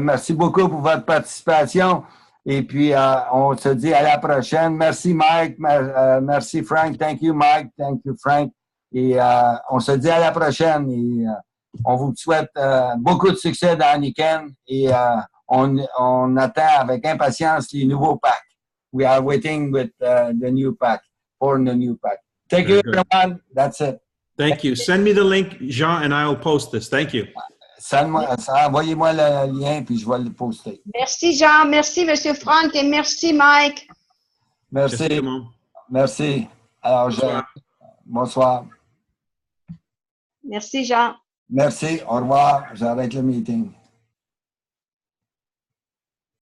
Merci beaucoup pour votre participation. Et puis, on se dit à la prochaine. Merci, Mike. Merci, Frank. Thank you, Mike. Thank you, Frank. Et on se dit à la prochaine. Et on vous souhaite beaucoup de succès dans Nikon. Et on attend avec impatience les nouveaux packs. We are waiting with the new pack, for the new pack. Thank you, everyone. That's it. Thank you. Send me the link, Jean, and I will post this. Thank you. Envoyez-moi le lien, puis je vais le poster. Merci, Jean. Merci, M. Franck, et merci, Mike. Merci. Merci. Alors, bonsoir. Merci, Jean. Merci. Au revoir. J'arrête le meeting.